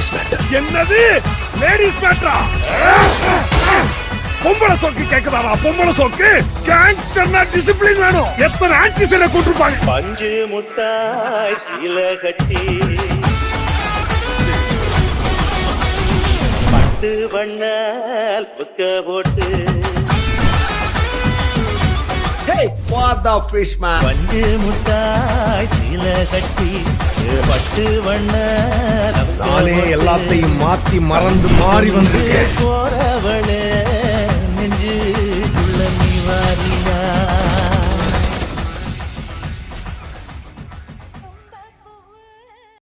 Ladies matter. என்னது ladies மேட்டரா? பொம்பளை சோக்கு கேக்குதாரா? பொம்பளை சோக்கு கேங்ஸ்டர்னா டிசிப்ளின் வேணும். எத்தனை ஆன்டிசனை கூட்டிருப்பாங்க. பஞ்சு முட்டாய் சீல கட்டி பட்டு வண்ணால் புக்க போட்டு Hey, what the fish man? பஞ்சு முட்டாய் சீல கட்டி பட்டு வண்ணால் நானே எல்லாத்தையும் மாத்தி மறந்து மாறி வந்திருக்கேன். போறவளே